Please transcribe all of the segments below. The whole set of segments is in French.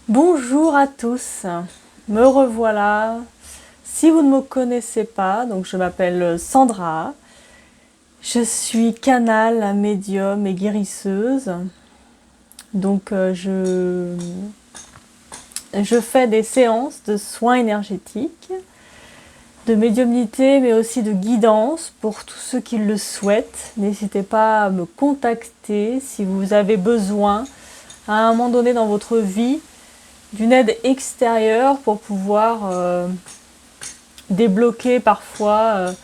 Bonjour à tous, me revoilà. Si vous ne me connaissez pas, donc je m'appelle Sandra, je suis canal, médium et guérisseuse. Donc je fais des séances de soins énergétiques, de médiumnité mais aussi de guidance pour tous ceux qui le souhaitent. N'hésitez pas à me contacter si vous avez besoin à un moment donné dans votre vie d'une aide extérieure pour pouvoir débloquer parfois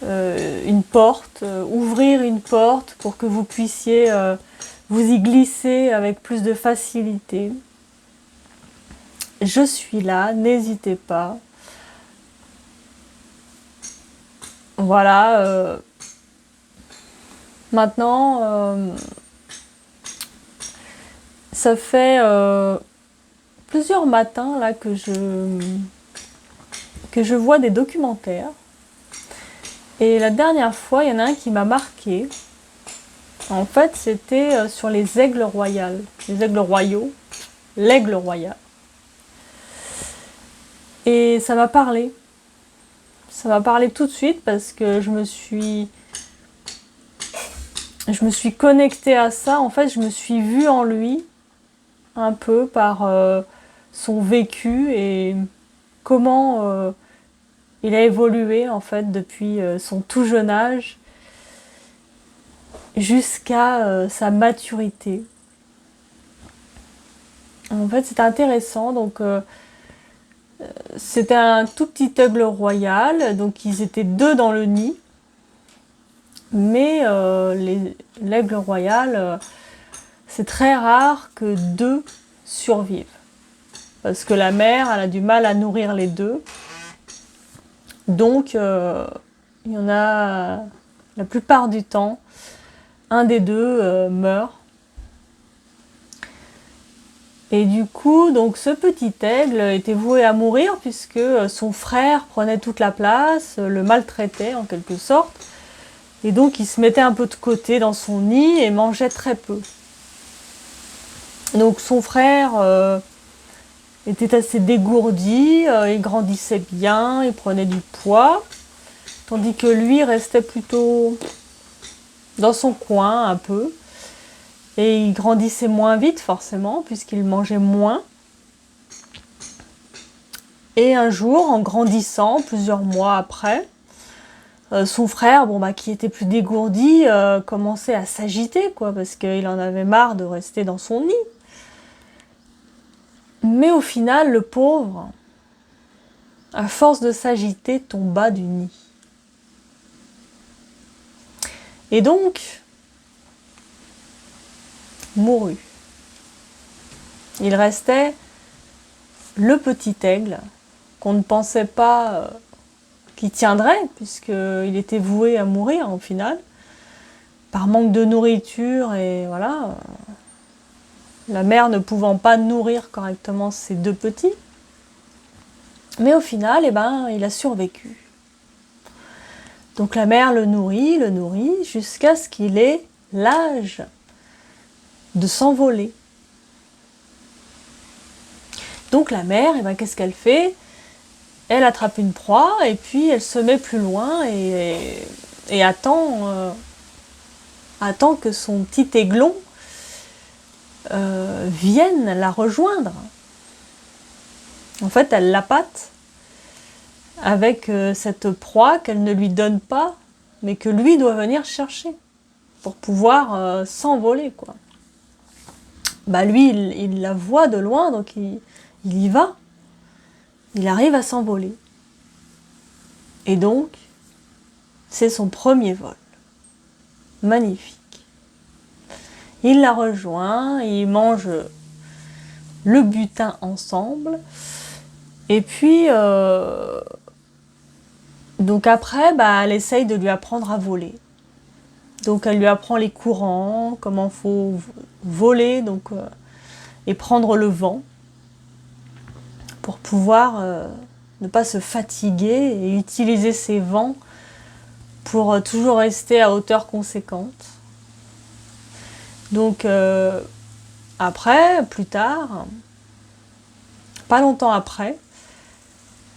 une porte, ouvrir une porte pour que vous puissiez vous y glisser avec plus de facilité. Je suis là, n'hésitez pas. Voilà. Maintenant, ça fait plusieurs matins là que je vois des documentaires. Et la dernière fois, il y en a un qui m'a marqué. En fait, c'était sur les aigles royales, les aigles royaux, l'aigle royal. Et ça m'a parlé. Ça m'a parlé tout de suite parce que je me suis connectée à ça. En fait, je me suis vue en lui un peu par son vécu et comment il a évolué en fait depuis son tout jeune âge jusqu'à sa maturité. En fait, c'est intéressant. Donc, c'était un tout petit aigle royal. Donc, ils étaient deux dans le nid. Mais l'aigle royal, c'est très rare que deux survivent. Parce que la mère, elle a du mal à nourrir les deux. Donc, il y en a la plupart du temps, un des deux meurt. Et du coup, donc ce petit aigle était voué à mourir puisque son frère prenait toute la place, le maltraitait en quelque sorte. Et donc il se mettait un peu de côté dans son nid et mangeait très peu. Donc son frère était assez dégourdi, il grandissait bien, il prenait du poids, tandis que lui restait plutôt dans son coin un peu. Et il grandissait moins vite forcément puisqu'il mangeait moins. Et un jour, en grandissant, plusieurs mois après, son frère, qui était plus dégourdi, commençait à s'agiter, quoi, parce qu'il en avait marre de rester dans son nid. Mais au final, le pauvre, à force de s'agiter, tomba du nid. Et donc, mourut. Il restait le petit aigle qu'on ne pensait pas qu'il tiendrait, puisqu'il était voué à mourir au final, par manque de nourriture et voilà, la mère ne pouvant pas nourrir correctement ses deux petits. Mais au final, il a survécu. Donc la mère le nourrit, jusqu'à ce qu'il ait l'âge de s'envoler. Donc la mère, qu'est-ce qu'elle fait? Elle attrape une proie et puis elle se met plus loin et attend que son petit aiglon vienne la rejoindre. En fait, elle l'appâte avec cette proie qu'elle ne lui donne pas, mais que lui doit venir chercher pour pouvoir s'envoler, quoi. Lui, il la voit de loin, donc il y va. Il arrive à s'envoler. Et donc, c'est son premier vol. Magnifique. Il la rejoint, ils mangent le butin ensemble. Et puis, donc après, elle essaye de lui apprendre à voler. Donc elle lui apprend les courants, comment faut voler, et prendre le vent pour pouvoir ne pas se fatiguer et utiliser ses vents pour toujours rester à hauteur conséquente. Donc après, plus tard, pas longtemps après.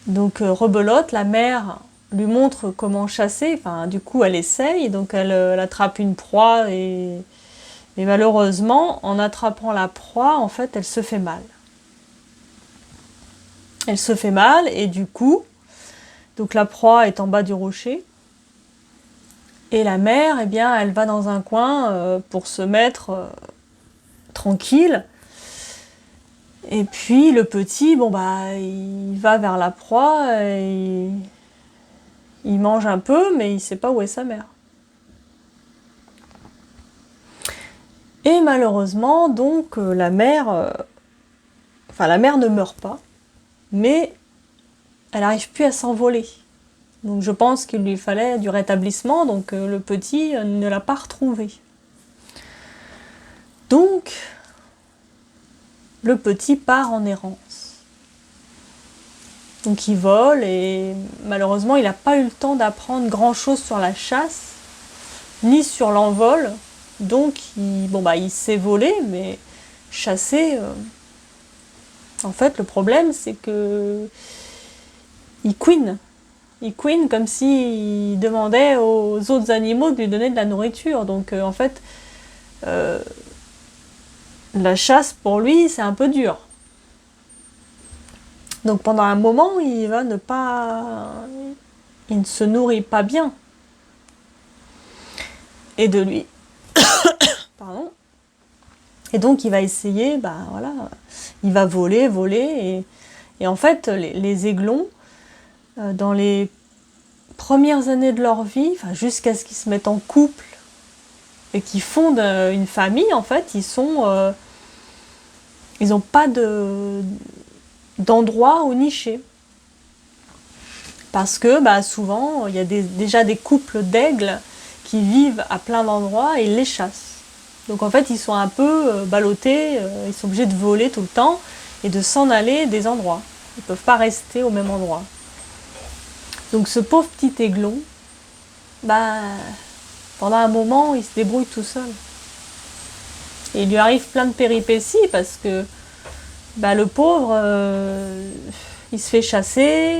Donc rebelote, la mère lui montre comment chasser, enfin du coup elle essaye, donc elle attrape une proie et malheureusement en attrapant la proie, en fait elle se fait mal. Elle se fait mal et du coup, donc la proie est en bas du rocher et la mère, eh bien elle va dans un coin pour se mettre tranquille. Et puis le petit, bon bah il va vers la proie et il mange un peu, mais il sait pas où est sa mère. Et malheureusement, donc la mère ne meurt pas, mais elle n'arrive plus à s'envoler. Donc je pense qu'il lui fallait du rétablissement, donc le petit ne l'a pas retrouvée. Donc le petit part en errance. Donc il vole et malheureusement il n'a pas eu le temps d'apprendre grand-chose sur la chasse, ni sur l'envol. Donc il sait voler, mais chasser, en fait le problème c'est que il couine. Il couine comme s'il demandait aux autres animaux de lui donner de la nourriture. Donc en fait, la chasse pour lui c'est un peu dur. Donc pendant un moment il ne se nourrit pas bien. Et de lui. Pardon. Et donc il va essayer, il va voler, et en fait les aiglons, dans les premières années de leur vie, jusqu'à ce qu'ils se mettent en couple et qu'ils fondent une famille, en fait, ils n'ont pas d'endroit où nicher. Parce que souvent, il y a déjà des couples d'aigles qui vivent à plein d'endroits et ils les chassent. Donc en fait, ils sont un peu ballottés, ils sont obligés de voler tout le temps et de s'en aller des endroits. Ils ne peuvent pas rester au même endroit. Donc ce pauvre petit aiglon, pendant un moment, il se débrouille tout seul. Et il lui arrive plein de péripéties parce que le pauvre, il se fait chasser,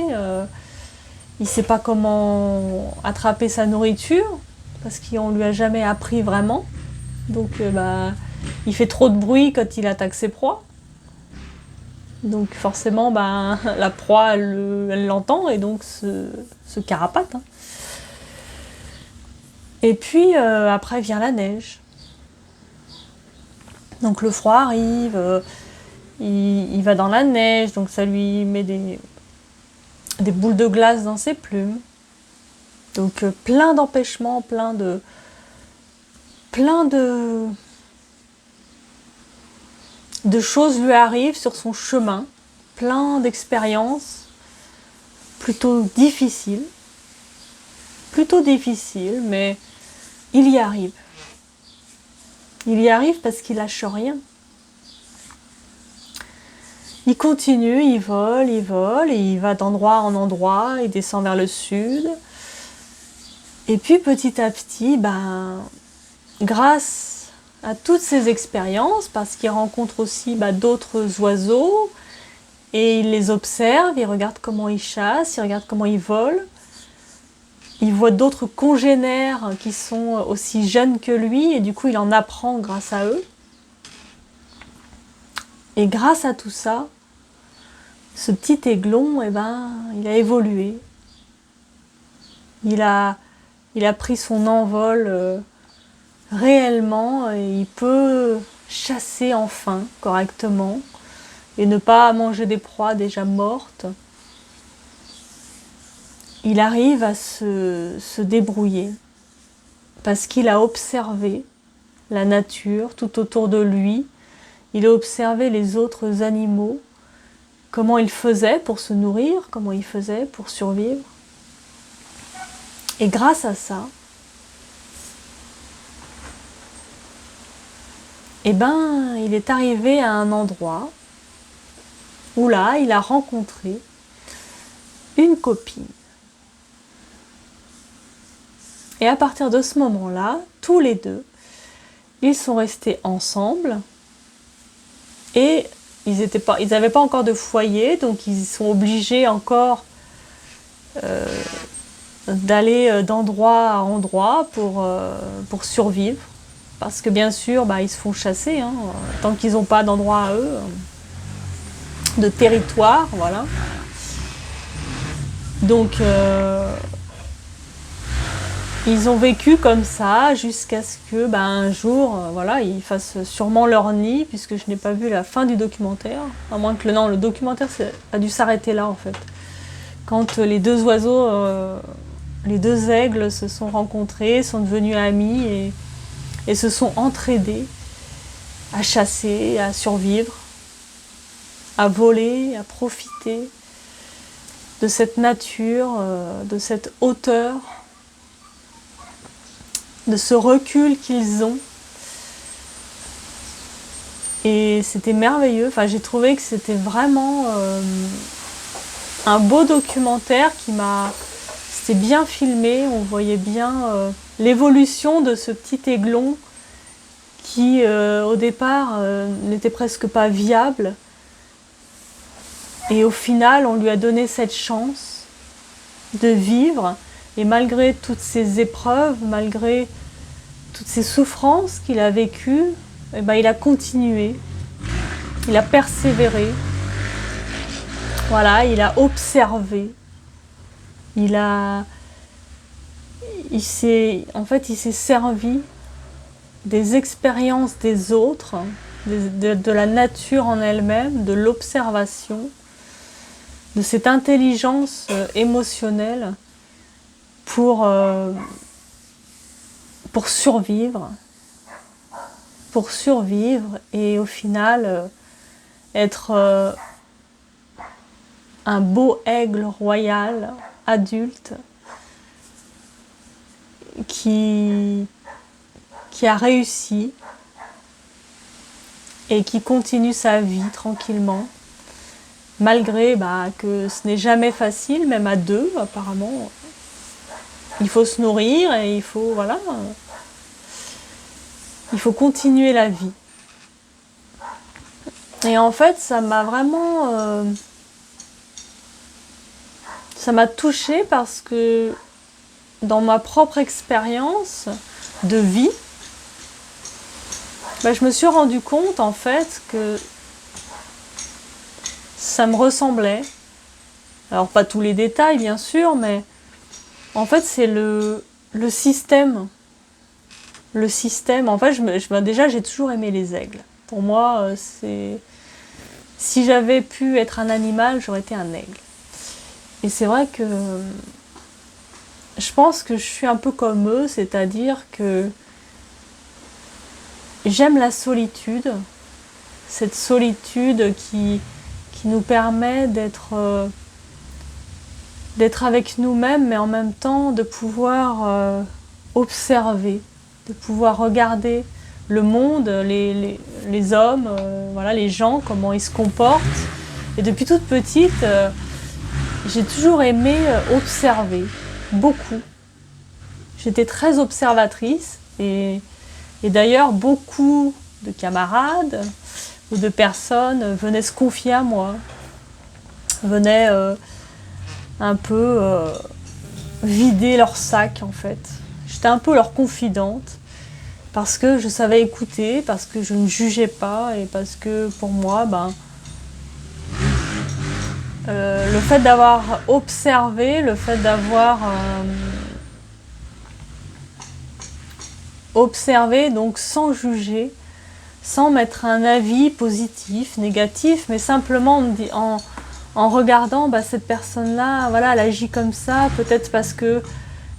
il ne sait pas comment attraper sa nourriture parce qu'on ne lui a jamais appris vraiment. Donc il fait trop de bruit quand il attaque ses proies. Donc forcément, la proie, elle l'entend et donc se carapate. Hein. Et puis après vient la neige. Donc le froid arrive, il va dans la neige, donc ça lui met des boules de glace dans ses plumes. Donc plein d'empêchements, plein de choses lui arrivent sur son chemin, plein d'expériences plutôt difficiles, mais il y arrive. Il y arrive parce qu'il lâche rien. Il continue, il vole, et il va d'endroit en endroit, il descend vers le sud. Et puis petit à petit, grâce à toutes ces expériences, parce qu'il rencontre aussi d'autres oiseaux, et il les observe, il regarde comment ils chassent, il regarde comment ils volent. Il voit d'autres congénères qui sont aussi jeunes que lui, et du coup il en apprend grâce à eux. Et grâce à tout ça, ce petit aiglon, il a évolué. Il a pris son envol réellement, et il peut chasser enfin correctement et ne pas manger des proies déjà mortes. Il arrive à se débrouiller parce qu'il a observé la nature tout autour de lui. Il a observé les autres animaux, comment ils faisaient pour se nourrir, comment ils faisaient pour survivre. Et grâce à ça, il est arrivé à un endroit où là, il a rencontré une copine. Et à partir de ce moment-là, tous les deux, ils sont restés ensemble et ils n'avaient pas encore de foyer, donc ils sont obligés encore d'aller d'endroit à endroit pour survivre. Parce que bien sûr, ils se font chasser, hein, tant qu'ils n'ont pas d'endroit à eux, de territoire, voilà. Donc, ils ont vécu comme ça jusqu'à ce que, un jour, voilà, ils fassent sûrement leur nid, puisque je n'ai pas vu la fin du documentaire. À moins que le documentaire a dû s'arrêter là, en fait. Quand les deux oiseaux, les deux aigles se sont rencontrés, sont devenus amis et se sont entraidés à chasser, à survivre, à voler, à profiter de cette nature, de cette hauteur, de ce recul qu'ils ont. Et c'était merveilleux. Enfin, j'ai trouvé que c'était vraiment un beau documentaire C'était bien filmé, on voyait bien l'évolution de ce petit aiglon qui, au départ, n'était presque pas viable. Et au final, on lui a donné cette chance de vivre. Et malgré toutes ces épreuves, malgré toutes ces souffrances qu'il a vécues, il a continué, il a persévéré. Voilà, il a observé. Il s'est servi des expériences des autres, de la nature en elle-même, de l'observation, de cette intelligence émotionnelle pour survivre et au final être un beau aigle royal adulte qui a réussi et qui continue sa vie tranquillement, malgré que ce n'est jamais facile, même à deux apparemment. Il faut se nourrir et il faut continuer la vie. Et en fait, ça m'a vraiment ça m'a touchée parce que dans ma propre expérience de vie, je me suis rendu compte en fait que ça me ressemblait. Alors pas tous les détails bien sûr, mais en fait c'est le système. Le système, en fait déjà j'ai toujours aimé les aigles. Pour moi, si j'avais pu être un animal, j'aurais été un aigle. Et c'est vrai que je pense que je suis un peu comme eux, c'est-à-dire que j'aime la solitude, cette solitude qui nous permet d'être avec nous-mêmes, mais en même temps de pouvoir observer, de pouvoir regarder le monde, les hommes, les gens, comment ils se comportent. Et depuis toute petite, j'ai toujours aimé observer, beaucoup. J'étais très observatrice et d'ailleurs beaucoup de camarades ou de personnes venaient se confier à moi, venaient un peu vider leur sac en fait. J'étais un peu leur confidente parce que je savais écouter, parce que je ne jugeais pas et parce que pour moi, le fait d'avoir observé, le fait d'avoir observé donc sans juger, sans mettre un avis positif, négatif, mais simplement en regardant cette personne-là, elle agit comme ça, peut-être parce que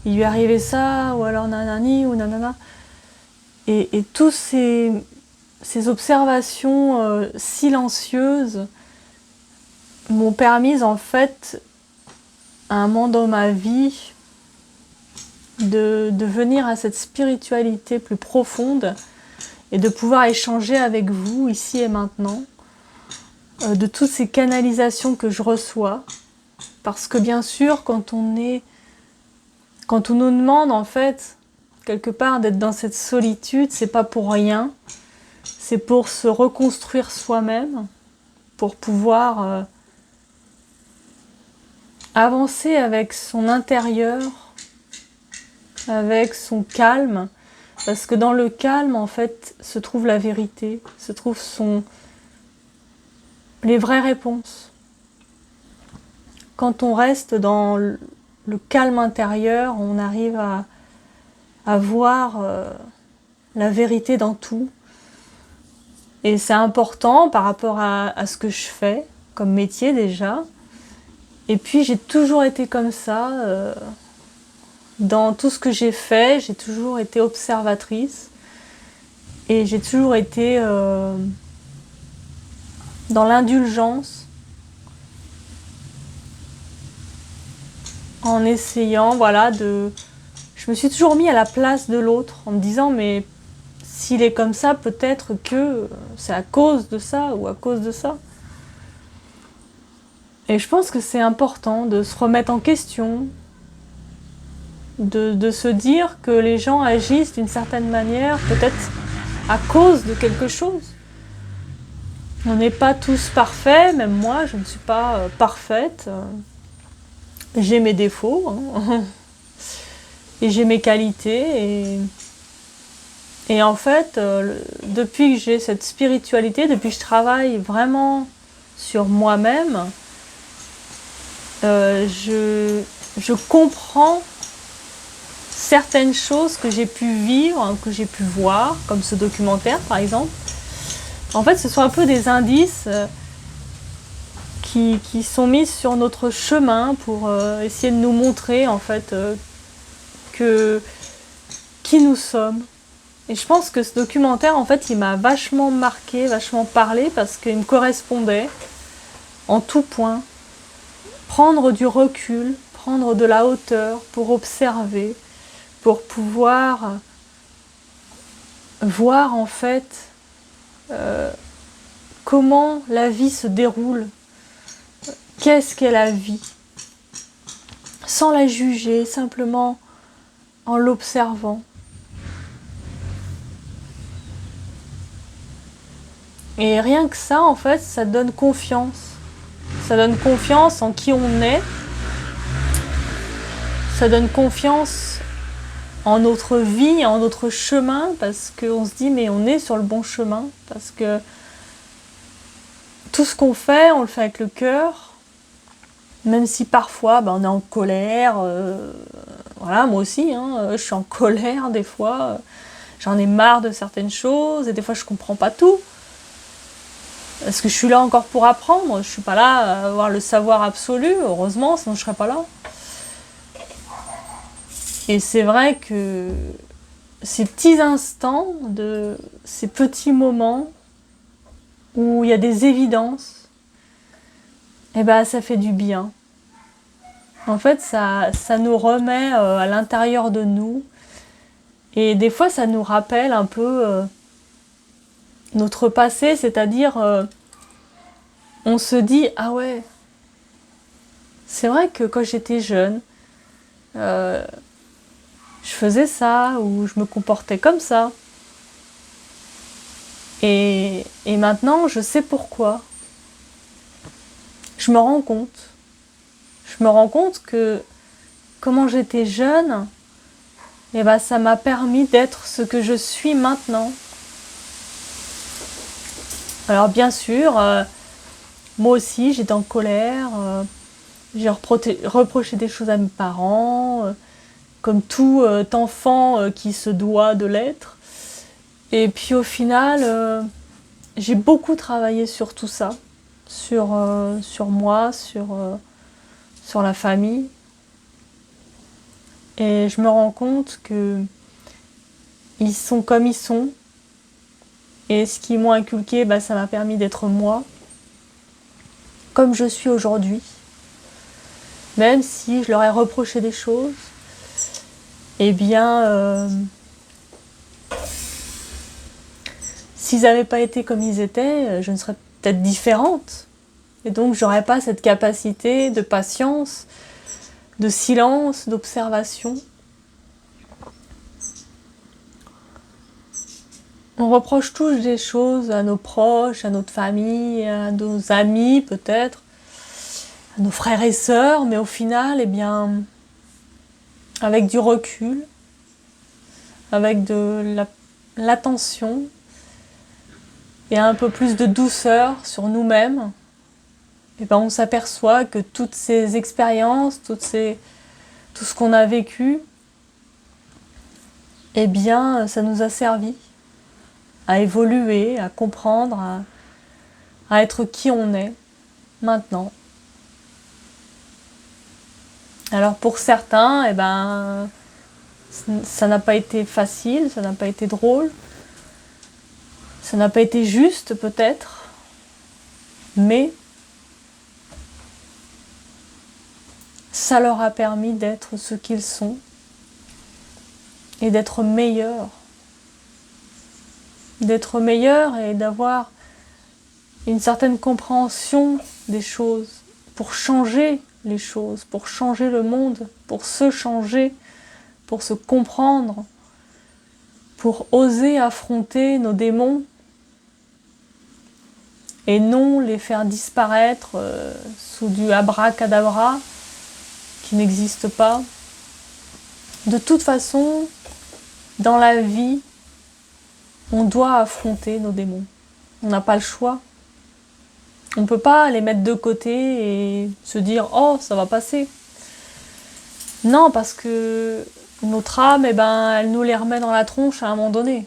il lui est arrivé ça, ou alors nanani ou nanana. Et tous ces observations silencieuses m'ont permis en fait, à un moment dans ma vie, de venir à cette spiritualité plus profonde et de pouvoir échanger avec vous ici et maintenant de toutes ces canalisations que je reçois. Parce que bien sûr, quand on nous demande en fait quelque part d'être dans cette solitude, c'est pas pour rien, c'est pour se reconstruire soi-même, pour pouvoir avancer avec son intérieur, avec son calme, parce que dans le calme, en fait, se trouve la vérité, se trouvent les vraies réponses. Quand on reste dans le calme intérieur, on arrive à voir la vérité dans tout. Et c'est important par rapport à ce que je fais comme métier déjà. Et puis j'ai toujours été comme ça. Dans tout ce que j'ai fait, j'ai toujours été observatrice. Et j'ai toujours été dans l'indulgence. En essayant, voilà, je me suis toujours mis à la place de l'autre, en me disant, mais s'il est comme ça, peut-être que c'est à cause de ça ou à cause de ça. Et je pense que c'est important de se remettre en question, de se dire que les gens agissent d'une certaine manière, peut-être à cause de quelque chose. On n'est pas tous parfaits, même moi, je ne suis pas parfaite. J'ai mes défauts, hein. Et j'ai mes qualités. Et en fait, depuis que j'ai cette spiritualité, depuis que je travaille vraiment sur moi-même, je comprends certaines choses que j'ai pu vivre, que j'ai pu voir, comme ce documentaire par exemple. En fait, ce sont un peu des indices qui sont mis sur notre chemin pour essayer de nous montrer en fait qui nous sommes. Et je pense que ce documentaire, en fait, il m'a vachement marqué, vachement parlé, parce qu'il me correspondait en tout point. Prendre du recul, prendre de la hauteur pour observer, pour pouvoir voir en fait comment la vie se déroule, qu'est-ce qu'est la vie, sans la juger, simplement en l'observant. Et rien que ça, en fait, ça donne confiance. Ça donne confiance en qui on est. Ça donne confiance en notre vie, en notre chemin, parce qu'on se dit, mais on est sur le bon chemin. Parce que tout ce qu'on fait, on le fait avec le cœur. Même si parfois, on est en colère. Voilà, moi aussi, hein, je suis en colère des fois. J'en ai marre de certaines choses. Et des fois, je comprends pas tout. Parce que je suis là encore pour apprendre, je ne suis pas là à avoir le savoir absolu, heureusement, sinon je ne serais pas là. Et c'est vrai que ces petits instants, ces petits moments où il y a des évidences, ça fait du bien. En fait, ça nous remet à l'intérieur de nous. Et des fois, ça nous rappelle un peu notre passé, c'est-à-dire on se dit, ah ouais, c'est vrai que quand j'étais jeune, je faisais ça, ou je me comportais comme ça. Et maintenant, je sais pourquoi. Je me rends compte. Je me rends compte que comment j'étais jeune, ça m'a permis d'être ce que je suis maintenant. Alors bien sûr, moi aussi j'étais en colère, j'ai reproché des choses à mes parents, comme tout enfant qui se doit de l'être. Et puis au final, j'ai beaucoup travaillé sur tout ça, sur moi, sur la famille. Et je me rends compte que ils sont comme ils sont. Et ce qu'ils m'ont inculqué, ça m'a permis d'être moi, comme je suis aujourd'hui. Même si je leur ai reproché des choses, s'ils n'avaient pas été comme ils étaient, je ne serais peut-être différente. Et donc, j'aurais pas cette capacité de patience, de silence, d'observation. On reproche tous des choses à nos proches, à notre famille, à nos amis peut-être, à nos frères et sœurs, mais au final, eh bien, avec du recul, avec de l'attention et un peu plus de douceur sur nous-mêmes, eh ben, on s'aperçoit que toutes ces expériences, tout ce qu'on a vécu, eh bien, ça nous a servi à évoluer, à comprendre, à être qui on est maintenant. Alors pour certains, eh ben, ça n'a pas été facile, ça n'a pas été drôle, ça n'a pas été juste peut-être, mais ça leur a permis d'être ce qu'ils sont et d'être meilleurs. D'être meilleurs et d'avoir une certaine compréhension des choses pour changer les choses, pour changer le monde, pour se changer, pour se comprendre, pour oser affronter nos démons et non les faire disparaître sous du abracadabra qui n'existe pas. De toute façon, dans la vie, on doit affronter nos démons. On n'a pas le choix. On ne peut pas les mettre de côté et se dire « Oh, ça va passer ». Non, parce que notre âme, eh ben, elle nous les remet dans la tronche à un moment donné.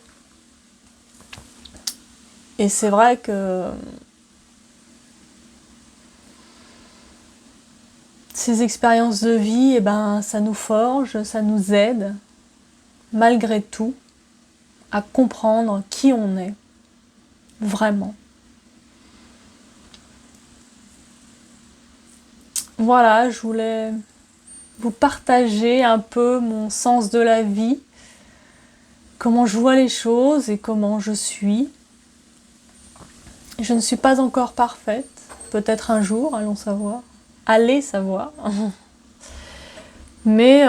Et c'est vrai que ces expériences de vie, eh ben, ça nous forge, ça nous aide, malgré tout, à comprendre qui on est, vraiment. Voilà, je voulais vous partager un peu mon sens de la vie, comment je vois les choses et comment je suis. Je ne suis pas encore parfaite, peut-être un jour, allons savoir. Allez savoir. Mais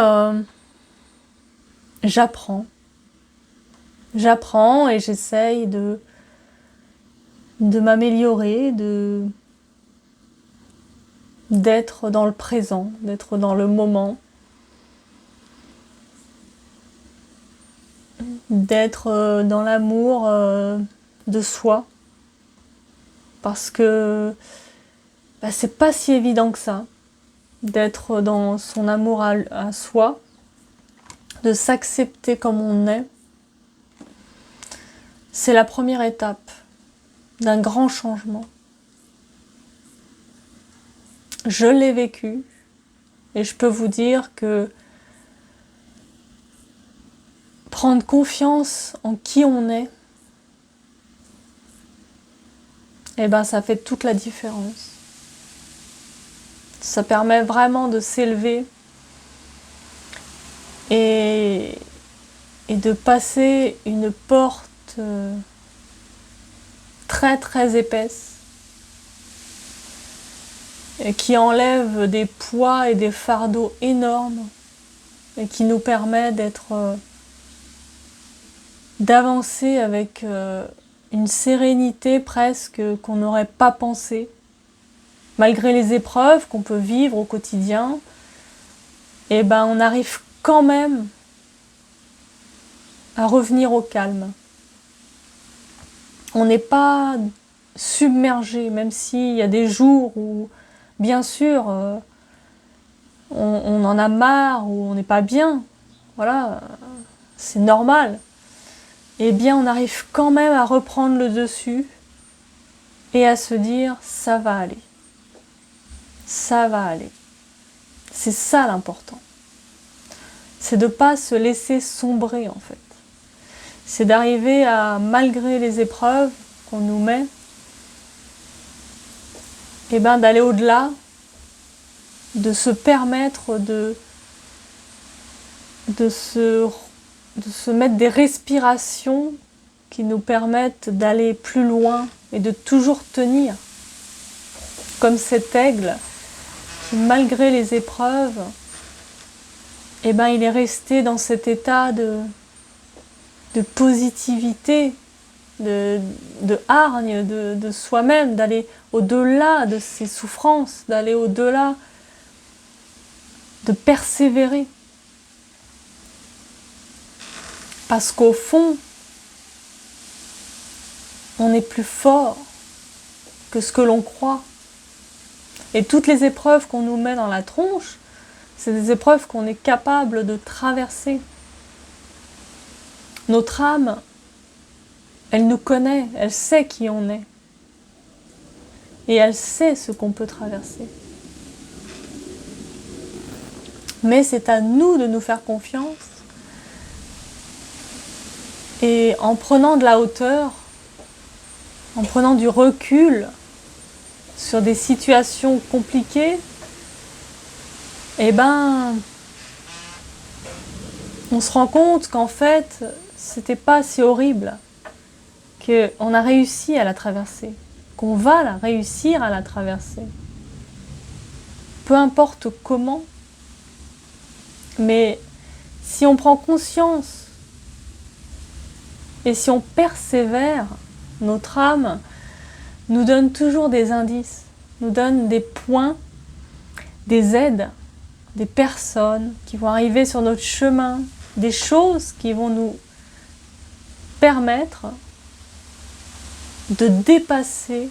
j'apprends. J'apprends et j'essaye de m'améliorer, d'être dans le présent, d'être dans le moment, d'être dans l'amour de soi. Parce que c'est pas si évident que ça, d'être dans son amour à soi, de s'accepter comme on est. C'est la première étape d'un grand changement. Je l'ai vécu et je peux vous dire que prendre confiance en qui on est, eh ben ça fait toute la différence. Ça permet vraiment de s'élever et de passer une porte très très épaisse et qui enlève des poids et des fardeaux énormes et qui nous permet d'avancer avec une sérénité presque qu'on n'aurait pas pensé. Malgré les épreuves qu'on peut vivre au quotidien, eh ben on arrive quand même à revenir au calme. On n'est pas submergé, même s'il y a des jours où, bien sûr, on en a marre ou on n'est pas bien. Voilà, c'est normal. Eh bien, on arrive quand même à reprendre le dessus et à se dire « ça va aller ». Ça va aller. C'est ça l'important. C'est de ne pas se laisser sombrer en fait. C'est d'arriver à, malgré les épreuves qu'on nous met, eh ben, d'aller au-delà, de se permettre de se mettre des respirations qui nous permettent d'aller plus loin et de toujours tenir. Comme cet aigle qui, malgré les épreuves, eh ben, il est resté dans cet état de positivité de hargne de soi-même, d'aller au-delà de ses souffrances, d'aller au-delà, de persévérer. Parce qu'au fond, on est plus fort que ce que l'on croit. Et toutes les épreuves qu'on nous met dans la tronche, c'est des épreuves qu'on est capable de traverser. Notre âme, elle nous connaît, elle sait qui on est. Et elle sait ce qu'on peut traverser. Mais c'est à nous de nous faire confiance. Et en prenant de la hauteur, en prenant du recul sur des situations compliquées, eh ben, on se rend compte qu'en fait, c'était pas si horrible, qu'on a réussi à la traverser, qu'on va réussir à la traverser. Peu importe comment, mais si on prend conscience et si on persévère, notre âme nous donne toujours des indices, nous donne des points, des aides, des personnes qui vont arriver sur notre chemin, des choses qui vont nous permettre de dépasser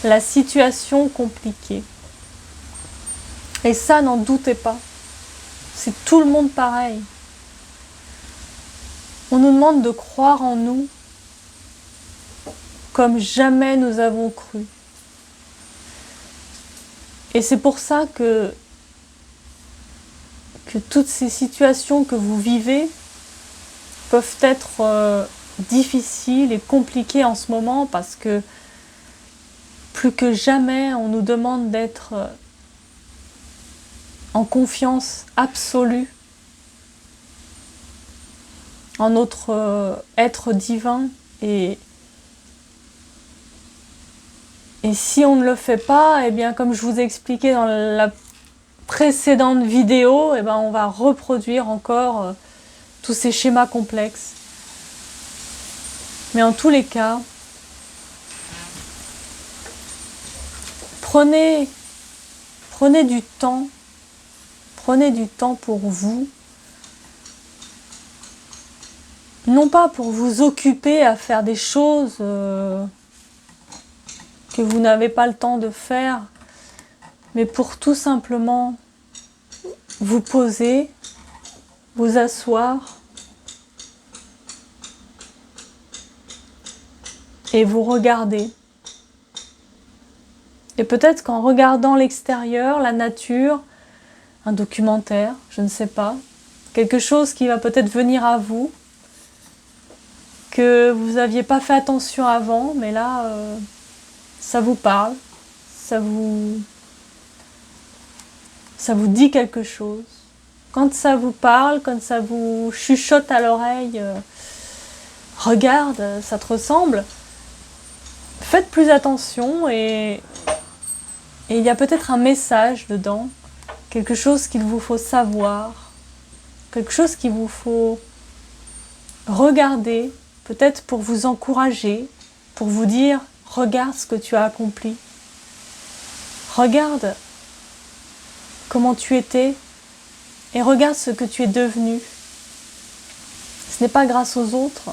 la situation compliquée. Et ça, n'en doutez pas, c'est tout le monde pareil. On nous demande de croire en nous comme jamais nous avons cru. Et c'est pour ça que toutes ces situations que vous vivez peuvent être difficiles et compliquées en ce moment, parce que plus que jamais, on nous demande d'être en confiance absolue en notre être divin. Et si on ne le fait pas, eh bien, comme je vous ai expliqué dans la précédente vidéo, eh bien, on va reproduire encore tous ces schémas complexes. Mais en tous les cas, prenez du temps pour vous, non pas pour vous occuper à faire des choses que vous n'avez pas le temps de faire, mais pour tout simplement vous poser, vous asseoir et vous regarder. Et peut-être qu'en regardant l'extérieur, la nature, un documentaire, je ne sais pas, quelque chose qui va peut-être venir à vous, que vous n'aviez pas fait attention avant, mais là, ça vous parle, ça vous dit quelque chose. Quand ça vous parle, quand ça vous chuchote à l'oreille, regarde, ça te ressemble, faites plus attention, et il y a peut-être un message dedans, quelque chose qu'il vous faut savoir, quelque chose qu'il vous faut regarder, peut-être pour vous encourager, pour vous dire « Regarde ce que tu as accompli. Regarde comment tu étais et regarde ce que tu es devenu. » Ce n'est pas grâce aux autres,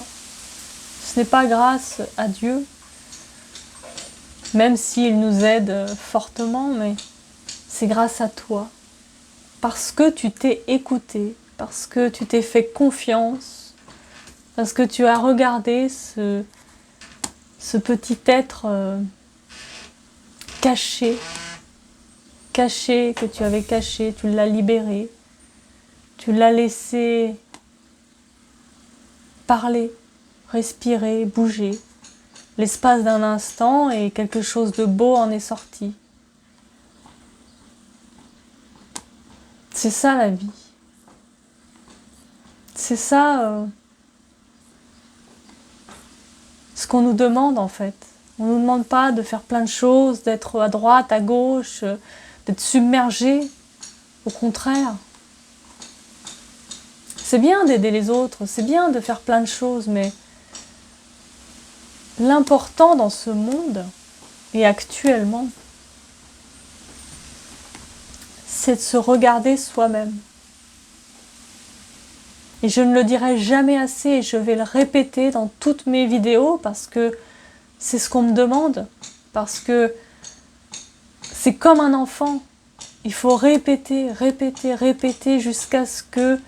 ce n'est pas grâce à Dieu, même s'il nous aide fortement, mais c'est grâce à toi. Parce que tu t'es écouté, parce que tu t'es fait confiance, parce que tu as regardé ce petit être caché, que tu avais caché, tu l'as libéré, tu l'as laissé parler, respirer, bouger. L'espace d'un instant, et quelque chose de beau en est sorti. C'est ça la vie. C'est ça ce qu'on nous demande en fait. On ne nous demande pas de faire plein de choses, d'être à droite, à gauche, d'être submergé. Au contraire. C'est bien d'aider les autres, c'est bien de faire plein de choses, mais l'important dans ce monde, et actuellement, c'est de se regarder soi-même. Et je ne le dirai jamais assez, et je vais le répéter dans toutes mes vidéos, parce que c'est ce qu'on me demande, parce que c'est comme un enfant. Il faut répéter, répéter, répéter, jusqu'à ce que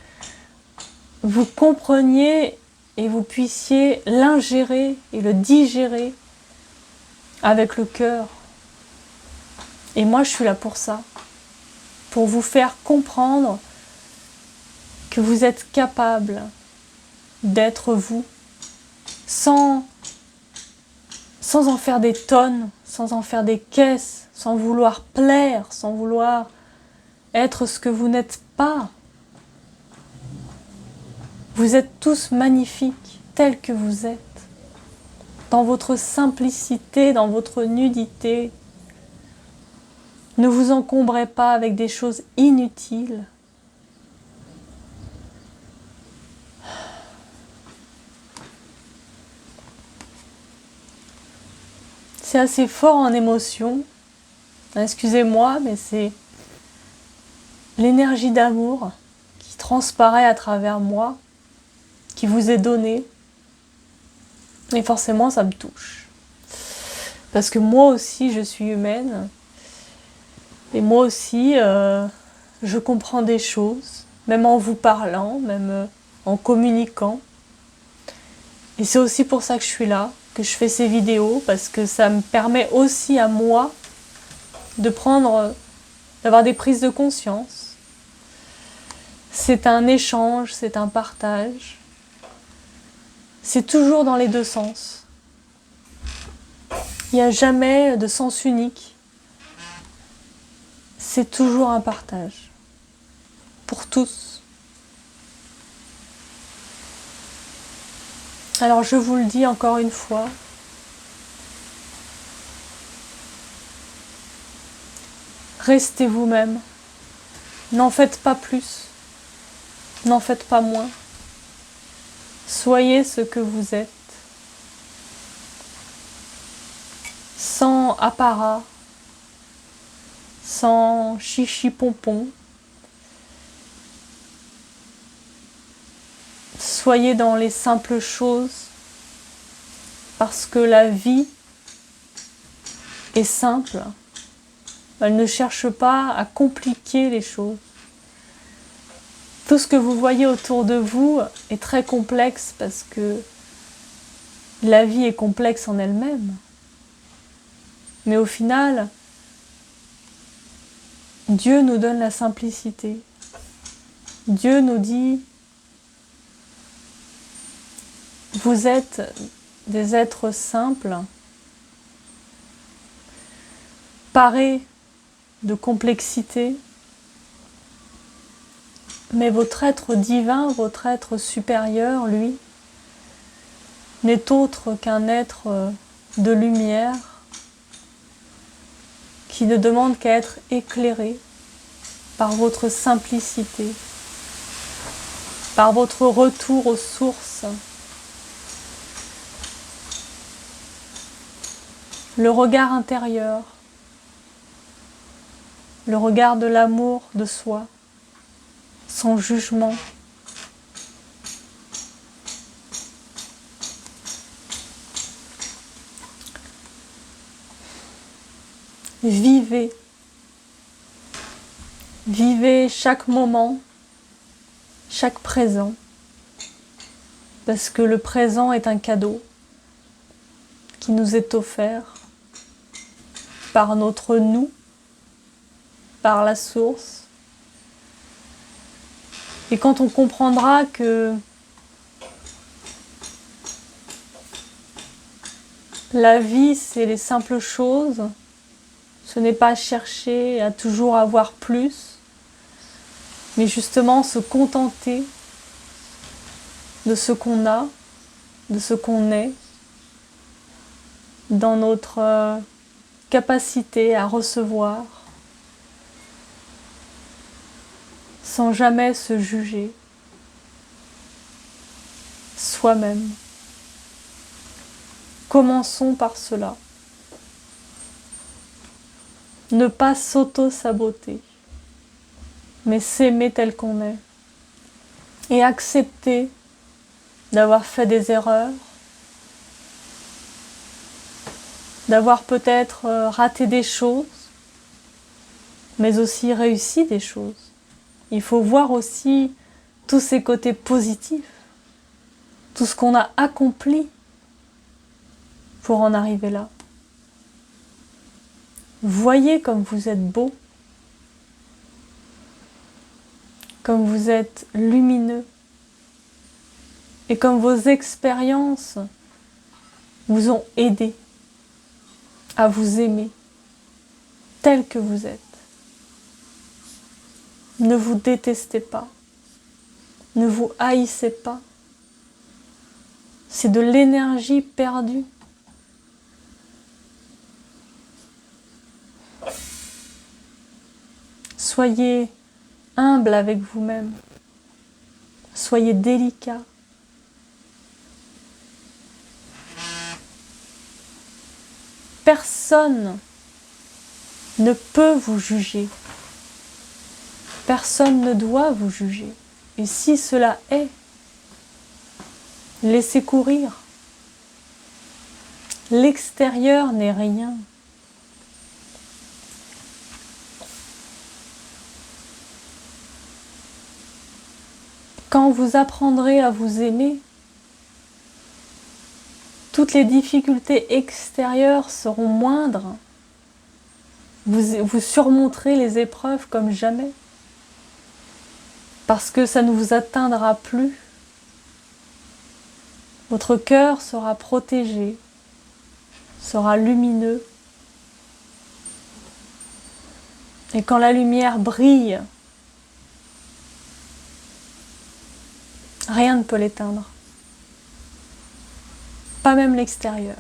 vous compreniez et vous puissiez l'ingérer et le digérer avec le cœur. Et moi, je suis là pour ça, pour vous faire comprendre que vous êtes capable d'être vous, sans en faire des tonnes, sans en faire des caisses, sans vouloir plaire, sans vouloir être ce que vous n'êtes pas. Vous êtes tous magnifiques, tels que vous êtes, dans votre simplicité, dans votre nudité. Ne vous encombrez pas avec des choses inutiles. C'est assez fort en émotion. Excusez-moi, mais c'est l'énergie d'amour qui transparaît à travers moi, qui vous est donnée. Et forcément, ça me touche. Parce que moi aussi, je suis humaine. Et moi aussi, je comprends des choses, même en vous parlant, même en communiquant. Et c'est aussi pour ça que je suis là, que je fais ces vidéos, parce que ça me permet aussi à moi d'avoir des prises de conscience. C'est un échange, c'est un partage. C'est toujours dans les deux sens. Il n'y a jamais de sens unique. C'est toujours un partage. Pour tous. Alors je vous le dis encore une fois. Restez vous-même. N'en faites pas plus. N'en faites pas moins. Soyez ce que vous êtes. Sans apparat. Sans chichi-pompon. Soyez dans les simples choses, parce que la vie est simple. Elle ne cherche pas à compliquer les choses. Tout ce que vous voyez autour de vous est très complexe, parce que la vie est complexe en elle-même. Mais au final, Dieu nous donne la simplicité. Dieu nous dit: vous êtes des êtres simples, parés de complexité, mais votre être divin, votre être supérieur, lui, n'est autre qu'un être de lumière qui ne demande qu'à être éclairé par votre simplicité, par votre retour aux sources. Le regard intérieur, le regard de l'amour de soi, sans jugement. Vivez. Vivez chaque moment, chaque présent, parce que le présent est un cadeau qui nous est offert par notre nous, par la source. Et quand on comprendra que la vie, c'est les simples choses, ce n'est pas chercher à toujours avoir plus, mais justement se contenter de ce qu'on a, de ce qu'on est, dans notre capacité à recevoir, sans jamais se juger, soi-même. commençons par cela. Ne pas s'auto-saboter, mais s'aimer tel qu'on est. Et accepter d'avoir fait des erreurs, d'avoir peut-être raté des choses, mais aussi réussi des choses. Il faut voir aussi tous ces côtés positifs, tout ce qu'on a accompli pour en arriver là. Voyez comme vous êtes beau, comme vous êtes lumineux, et comme vos expériences vous ont aidé à vous aimer tel que vous êtes. Ne vous détestez pas, ne vous haïssez pas. C'est de l'énergie perdue. Soyez humble avec vous-même. Soyez délicat. Personne ne peut vous juger. Personne ne doit vous juger. Et si cela est, laissez courir. L'extérieur n'est rien. Quand vous apprendrez à vous aimer, toutes les difficultés extérieures seront moindres. Vous surmonterez les épreuves comme jamais. Parce que ça ne vous atteindra plus. Votre cœur sera protégé, sera lumineux. Et quand la lumière brille, rien ne peut l'éteindre. Pas même l'extérieur.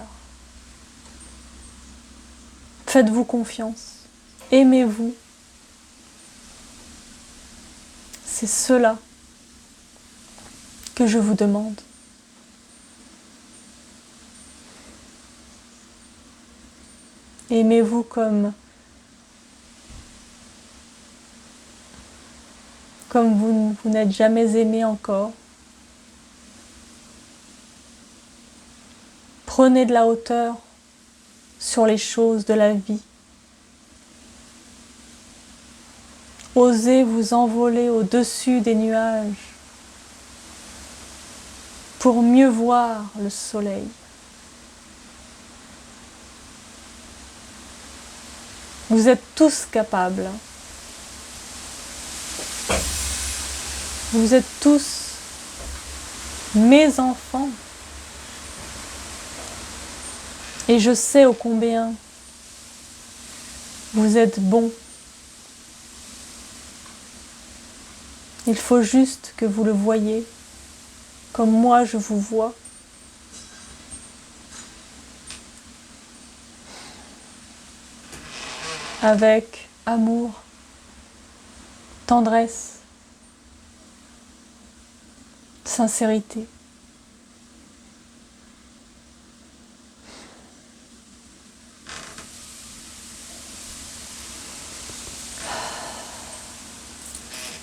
Faites-vous confiance. Aimez-vous. C'est cela que je vous demande. Aimez-vous comme vous n'êtes jamais aimé encore. Prenez de la hauteur sur les choses de la vie. Osez vous envoler au-dessus des nuages pour mieux voir le soleil. Vous êtes tous capables. Vous êtes tous mes enfants. Et je sais ô combien vous êtes bons. Il faut juste que vous le voyiez, comme moi je vous vois. Avec amour, tendresse, sincérité.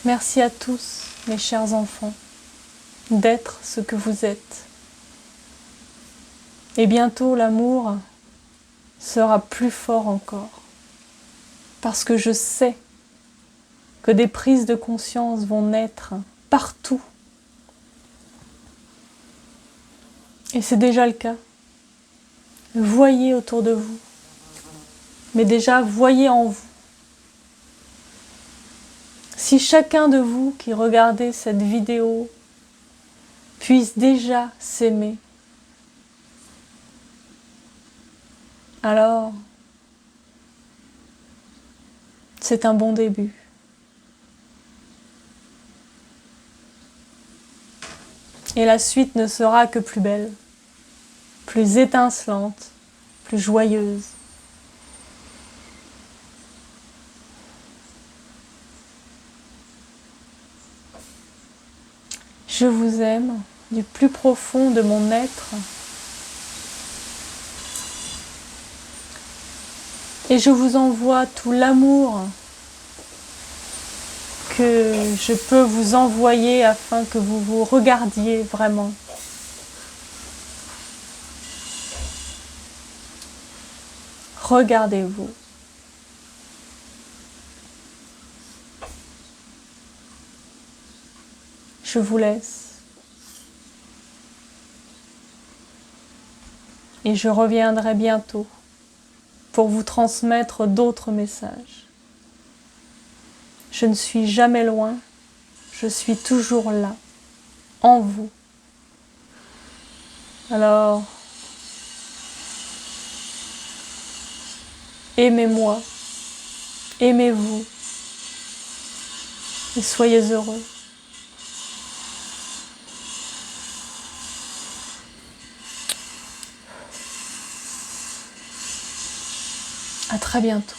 Merci à tous, mes chers enfants, d'être ce que vous êtes. Et bientôt, l'amour sera plus fort encore. Parce que je sais que des prises de conscience vont naître partout. Et c'est déjà le cas. Voyez autour de vous. Mais déjà, voyez en vous. Si chacun de vous qui regardez cette vidéo puisse déjà s'aimer, alors c'est un bon début. Et la suite ne sera que plus belle, plus étincelante, plus joyeuse. Je vous aime du plus profond de mon être. Et je vous envoie tout l'amour que je peux vous envoyer afin que vous vous regardiez vraiment. Regardez-vous. Je vous laisse. Et je reviendrai bientôt pour vous transmettre d'autres messages. Je ne suis jamais loin, je suis toujours là, en vous. Alors, aimez-moi, aimez-vous et soyez heureux. À très bientôt.